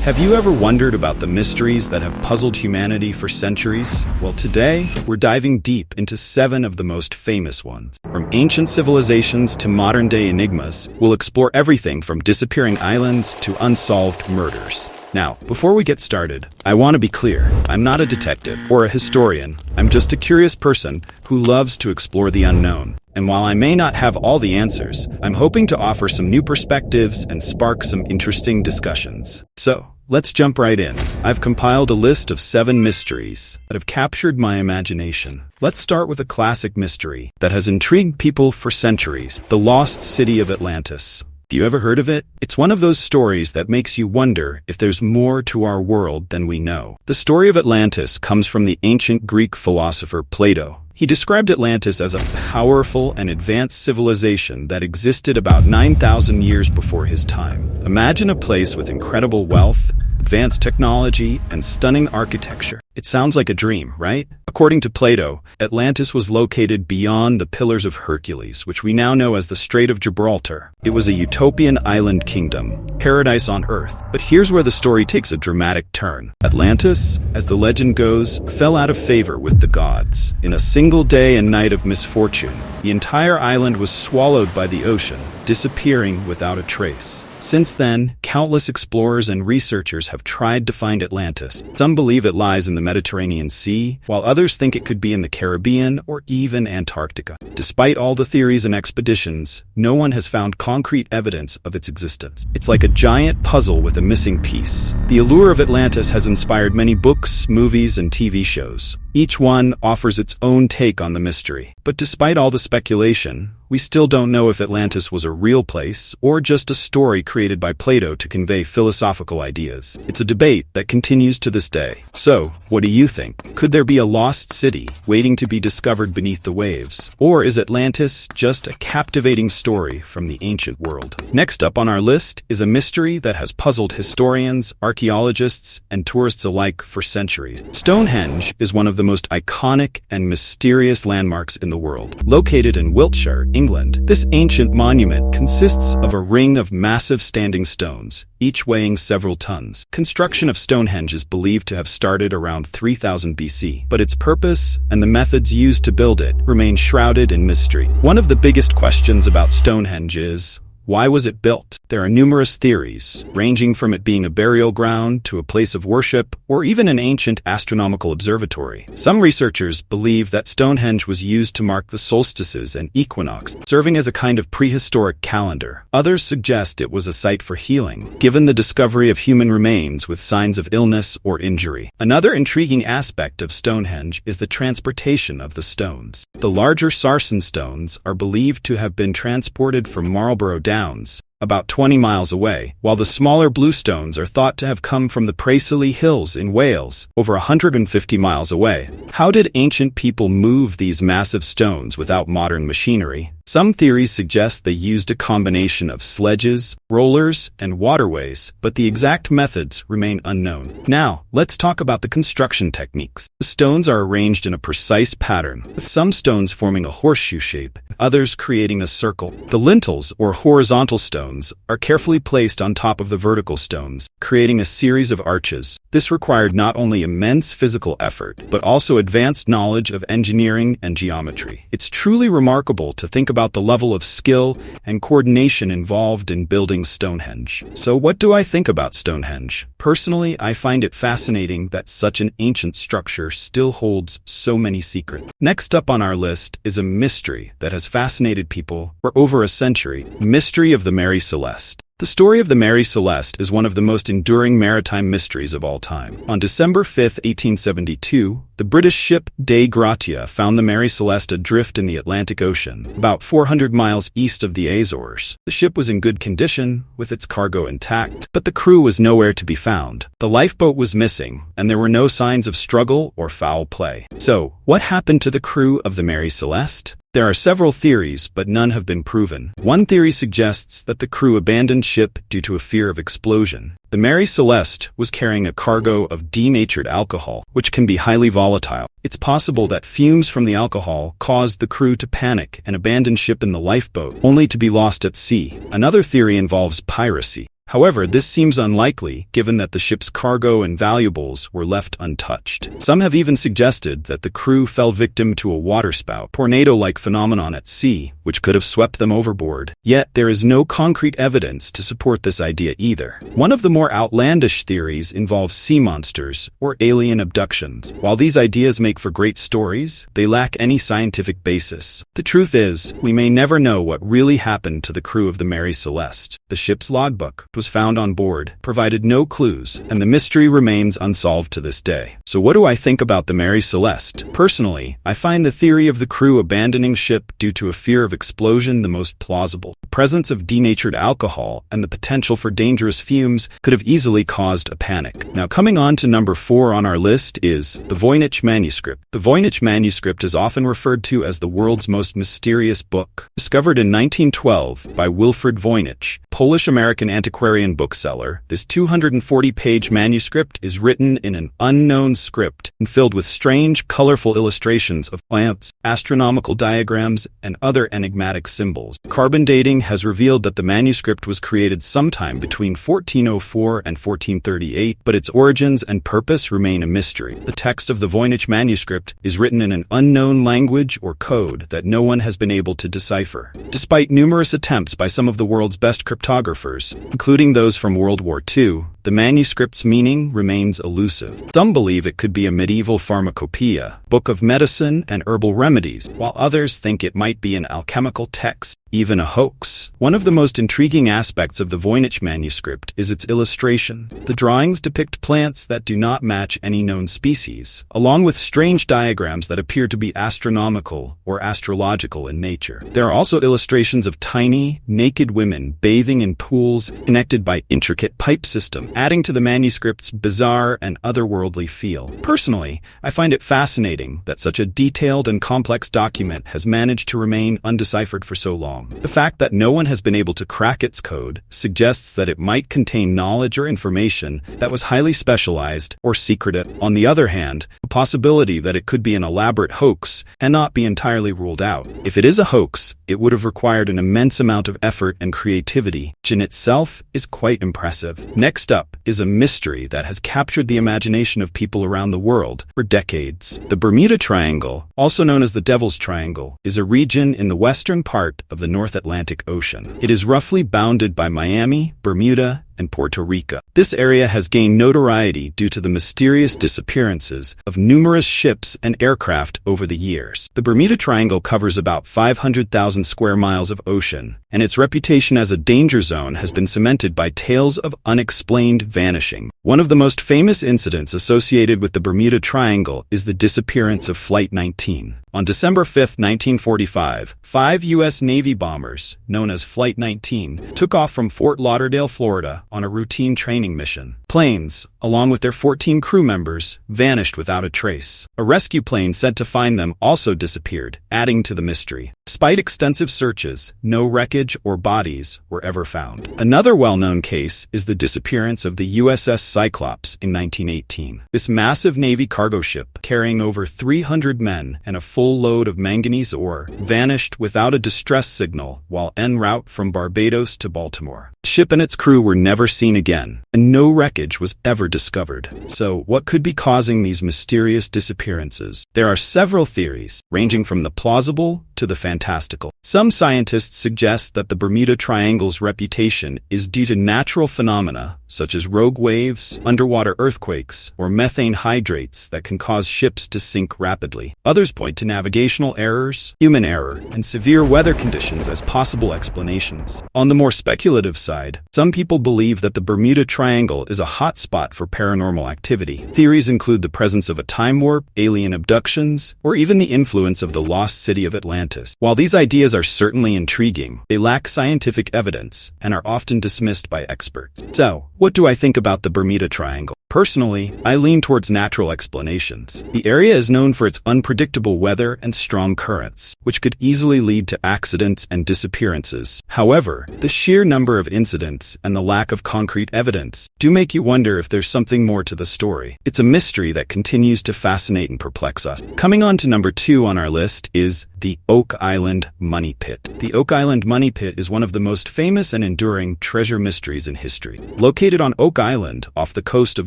Have you ever wondered about the mysteries that have puzzled humanity for centuries? Well, today, we're diving deep into 7 of the most famous ones. From ancient civilizations to modern-day enigmas, we'll explore everything from disappearing islands to unsolved murders. Now, before we get started, I want to be clear. I'm not a detective or a historian. I'm just a curious person who loves to explore the unknown. And while I may not have all the answers, I'm hoping to offer some new perspectives and spark some interesting discussions. So, let's jump right in. I've compiled a list of 7 mysteries that have captured my imagination. Let's start with a classic mystery that has intrigued people for centuries: the lost city of Atlantis. Have you ever heard of it? It's one of those stories that makes you wonder if there's more to our world than we know. The story of Atlantis comes from the ancient Greek philosopher Plato. He described Atlantis as a powerful and advanced civilization that existed about 9,000 years before his time. Imagine a place with incredible wealth, advanced technology, and stunning architecture. It sounds like a dream, right? According to Plato, Atlantis was located beyond the Pillars of Hercules, which we now know as the Strait of Gibraltar. It was a utopian island kingdom, paradise on Earth. But here's where the story takes a dramatic turn. Atlantis, as the legend goes, fell out of favor with the gods. In a single day and night of misfortune, the entire island was swallowed by the ocean, disappearing without a trace. Since then, countless explorers and researchers have tried to find Atlantis. Some believe it lies in the Mediterranean Sea, while others think it could be in the Caribbean or even Antarctica. Despite all the theories and expeditions, no one has found concrete evidence of its existence. It's like a giant puzzle with a missing piece. The allure of Atlantis has inspired many books, movies, and TV shows. Each one offers its own take on the mystery. But despite all the speculation, we still don't know if Atlantis was a real place or just a story created by Plato to convey philosophical ideas. It's a debate that continues to this day. So, what do you think? Could there be a lost city waiting to be discovered beneath the waves? Or is Atlantis just a captivating story from the ancient world? Next up on our list is a mystery that has puzzled historians, archaeologists, and tourists alike for centuries. Stonehenge is one of the most iconic and mysterious landmarks in the world. Located in Wiltshire, England, this ancient monument consists of a ring of massive standing stones, each weighing several tons. Construction of Stonehenge is believed to have started around 3000 BC, but its purpose and the methods used to build it remain shrouded in mystery. One of the biggest questions about Stonehenge is, why was it built? There are numerous theories, ranging from it being a burial ground to a place of worship, or even an ancient astronomical observatory. Some researchers believe that Stonehenge was used to mark the solstices and equinox, serving as a kind of prehistoric calendar. Others suggest it was a site for healing, given the discovery of human remains with signs of illness or injury. Another intriguing aspect of Stonehenge is the transportation of the stones. The larger sarsen stones are believed to have been transported from Marlborough Downs, about 20 miles away, while the smaller blue stones are thought to have come from the Preseli Hills in Wales, over 150 miles away. How did ancient people move these massive stones without modern machinery? Some theories suggest they used a combination of sledges, rollers, and waterways, but the exact methods remain unknown. Now, let's talk about the construction techniques. The stones are arranged in a precise pattern, with some stones forming a horseshoe shape, others creating a circle. The lintels, or horizontal stones, are carefully placed on top of the vertical stones, creating a series of arches. This required not only immense physical effort, but also advanced knowledge of engineering and geometry. It's truly remarkable to think about the level of skill and coordination involved in building Stonehenge. So what do I think about Stonehenge? Personally, I find it fascinating that such an ancient structure still holds so many secrets. Next up on our list is a mystery that has fascinated people for over a century: the mystery of the Mary Celeste. The story of the Mary Celeste is one of the most enduring maritime mysteries of all time. On December 5, 1872, the British ship Dei Gratia found the Mary Celeste adrift in the Atlantic Ocean, about 400 miles east of the Azores. The ship was in good condition, with its cargo intact, but the crew was nowhere to be found. The lifeboat was missing, and there were no signs of struggle or foul play. So, what happened to the crew of the Mary Celeste? There are several theories, but none have been proven. One theory suggests that the crew abandoned ship due to a fear of explosion. The Mary Celeste was carrying a cargo of denatured alcohol, which can be highly volatile. It's possible that fumes from the alcohol caused the crew to panic and abandon ship in the lifeboat, only to be lost at sea. Another theory involves piracy. However, this seems unlikely given that the ship's cargo and valuables were left untouched. Some have even suggested that the crew fell victim to a waterspout, tornado-like phenomenon at sea, which could have swept them overboard. Yet, there is no concrete evidence to support this idea either. One of the more outlandish theories involves sea monsters or alien abductions. While these ideas make for great stories, they lack any scientific basis. The truth is, we may never know what really happened to the crew of the Mary Celeste. The ship's logbook was found on board, provided no clues, and the mystery remains unsolved to this day. So what do I think about the Mary Celeste? Personally, I find the theory of the crew abandoning ship due to a fear of explosion the most plausible. The presence of denatured alcohol and the potential for dangerous fumes could have easily caused a panic. Now, coming on to number 4 on our list is the Voynich manuscript. The Voynich manuscript is often referred to as the world's most mysterious book. Discovered in 1912 by Wilfrid Voynich, Polish-American antiquarian bookseller, this 240-page manuscript is written in an unknown script and filled with strange, colorful illustrations of plants, astronomical diagrams, and other enigmatic symbols. Carbon dating has revealed that the manuscript was created sometime between 1404 and 1438, but its origins and purpose remain a mystery. The text of the Voynich manuscript is written in an unknown language or code that no one has been able to decipher. Despite numerous attempts by some of the world's best cryptographers, including those from World War II, the manuscript's meaning remains elusive. Some believe it could be a medieval pharmacopoeia, book of medicine and herbal remedies, while others think it might be an alchemical text, even a hoax. One of the most intriguing aspects of the Voynich manuscript is its illustration. The drawings depict plants that do not match any known species, along with strange diagrams that appear to be astronomical or astrological in nature. There are also illustrations of tiny, naked women bathing in pools connected by intricate pipe systems, adding to the manuscript's bizarre and otherworldly feel. Personally, I find it fascinating that such a detailed and complex document has managed to remain undeciphered for so long. The fact that no one has been able to crack its code suggests that it might contain knowledge or information that was highly specialized or secretive. On the other hand, the possibility that it could be an elaborate hoax cannot be entirely ruled out. If it is a hoax, it would have required an immense amount of effort and creativity, which in itself is quite impressive. Next up is a mystery that has captured the imagination of people around the world for decades. The Bermuda Triangle, also known as the Devil's Triangle, is a region in the western part of the North Atlantic Ocean. It is roughly bounded by Miami, Bermuda, and Puerto Rico. This area has gained notoriety due to the mysterious disappearances of numerous ships and aircraft over the years. The Bermuda Triangle covers about 500,000 square miles of ocean, and its reputation as a danger zone has been cemented by tales of unexplained vanishing. One of the most famous incidents associated with the Bermuda Triangle is the disappearance of Flight 19. On December 5, 1945, 5 U.S. Navy bombers, known as Flight 19, took off from Fort Lauderdale, Florida, on a routine training mission. Planes, along with their 14 crew members, vanished without a trace. A rescue plane sent to find them also disappeared, adding to the mystery. Despite extensive searches, no wreckage or bodies were ever found. Another well-known case is the disappearance of the USS Cyclops in 1918. This massive Navy cargo ship, carrying over 300 men and a full load of manganese ore, vanished without a distress signal while en route from Barbados to Baltimore. The ship and its crew were never seen again, and no wreckage was ever discovered. So, what could be causing these mysterious disappearances? There are several theories, ranging from the plausible to the fantastical. Some scientists suggest that the Bermuda Triangle's reputation is due to natural phenomena such as rogue waves, underwater earthquakes, or methane hydrates that can cause ships to sink rapidly. Others point to navigational errors, human error, and severe weather conditions as possible explanations. On the more speculative side, some people believe that the Bermuda Triangle is a hot spot for paranormal activity. Theories include the presence of a time warp, alien abductions, or even the influence of the lost city of Atlantis. While these ideas are certainly intriguing, they lack scientific evidence and are often dismissed by experts. So, what do I think about the Bermuda Triangle? Personally, I lean towards natural explanations. The area is known for its unpredictable weather and strong currents, which could easily lead to accidents and disappearances. However, the sheer number of incidents and the lack of concrete evidence do make you wonder if there's something more to the story. It's a mystery that continues to fascinate and perplex us. Coming on to number 2 on our list is the Oak Island Money Pit. The Oak Island Money Pit is one of the most famous and enduring treasure mysteries in history. Located on Oak Island, off the coast of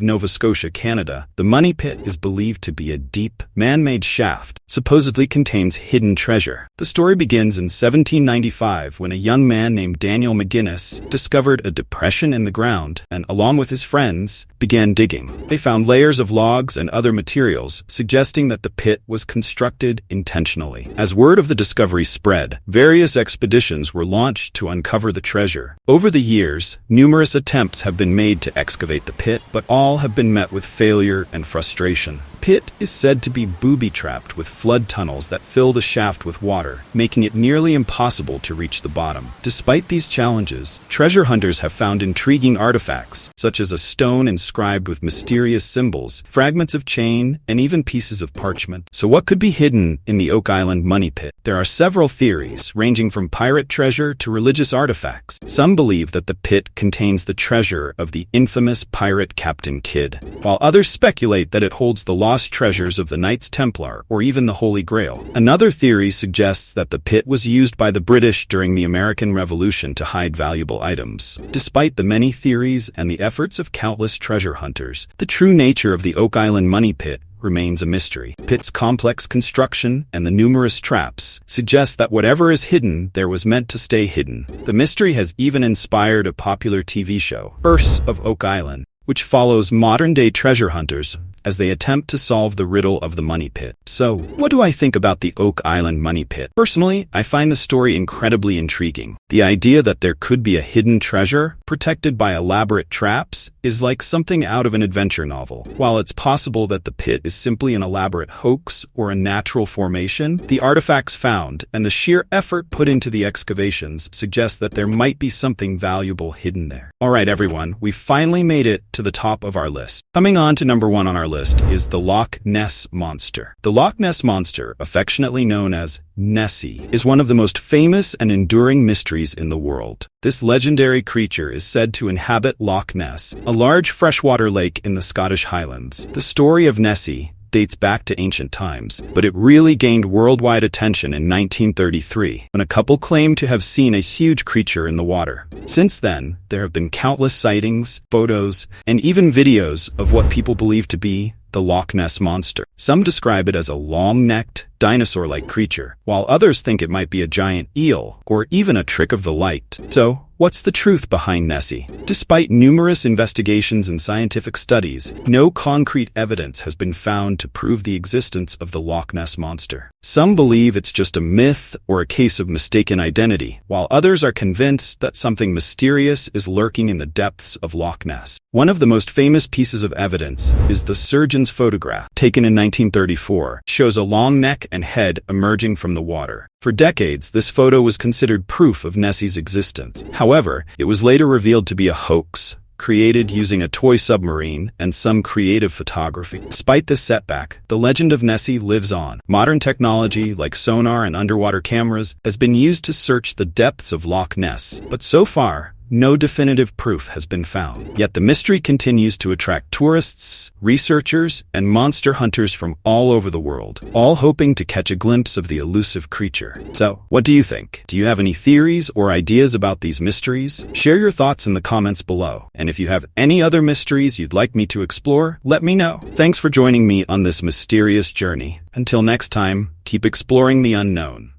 Nova Scotia, Canada, the Money Pit is believed to be a deep, man-made shaft, supposedly contains hidden treasure. The story begins in 1795 when a young man named Daniel McGinnis discovered a depression in the ground and, along with his friends, began digging. They found layers of logs and other materials, suggesting that the pit was constructed intentionally. As word of the discovery spread, various expeditions were launched to uncover the treasure. Over the years, numerous attempts have been made to excavate the pit, but all have been met with failure and frustration. The pit is said to be booby-trapped with flood tunnels that fill the shaft with water, making it nearly impossible to reach the bottom. Despite these challenges, treasure hunters have found intriguing artifacts, such as a stone inscribed with mysterious symbols, fragments of chain, and even pieces of parchment. So what could be hidden in the Oak Island Money Pit? There are several theories, ranging from pirate treasure to religious artifacts. Some believe that the pit contains the treasure of the infamous pirate Captain Kidd, while others speculate that it holds the lost treasures of the Knights Templar or even the Holy Grail. Another theory suggests that the pit was used by the British during the American Revolution to hide valuable items. Despite the many theories and the efforts of countless treasure hunters, the true nature of the Oak Island Money Pit remains a mystery. The pit's complex construction and the numerous traps suggest that whatever is hidden there was meant to stay hidden. The mystery has even inspired a popular TV show, Curse of Oak Island, which follows modern-day treasure hunters as they attempt to solve the riddle of the Money Pit. So, what do I think about the Oak Island Money Pit? Personally, I find the story incredibly intriguing. The idea that there could be a hidden treasure, protected by elaborate traps, is like something out of an adventure novel. While it's possible that the pit is simply an elaborate hoax or a natural formation, the artifacts found and the sheer effort put into the excavations suggest that there might be something valuable hidden there. Alright everyone, we've finally made it to the top of our list. Coming on to number 1 on our list is the Loch Ness Monster. The Loch Ness Monster, affectionately known as Nessie, is one of the most famous and enduring mysteries in the world. This legendary creature is said to inhabit Loch Ness, a large freshwater lake in the Scottish Highlands. The story of Nessie dates back to ancient times, but it really gained worldwide attention in 1933, when a couple claimed to have seen a huge creature in the water. Since then, there have been countless sightings, photos, and even videos of what people believe to be the Loch Ness Monster. Some describe it as a long-necked, dinosaur-like creature, while others think it might be a giant eel, or even a trick of the light. So, what's the truth behind Nessie? Despite numerous investigations and scientific studies, no concrete evidence has been found to prove the existence of the Loch Ness Monster. Some believe it's just a myth or a case of mistaken identity, while others are convinced that something mysterious is lurking in the depths of Loch Ness. One of the most famous pieces of evidence is the surgeon's photograph, taken in 1934, shows a long neck and head emerging from the water. For decades, this photo was considered proof of Nessie's existence. However, it was later revealed to be a hoax, created using a toy submarine and some creative photography. Despite this setback, the legend of Nessie lives on. Modern technology, like sonar and underwater cameras, has been used to search the depths of Loch Ness, but so far, no definitive proof has been found. Yet the mystery continues to attract tourists, researchers, and monster hunters from all over the world, all hoping to catch a glimpse of the elusive creature. So, what do you think? Do you have any theories or ideas about these mysteries? Share your thoughts in the comments below. And if you have any other mysteries you'd like me to explore, let me know. Thanks for joining me on this mysterious journey. Until next time, keep exploring the unknown.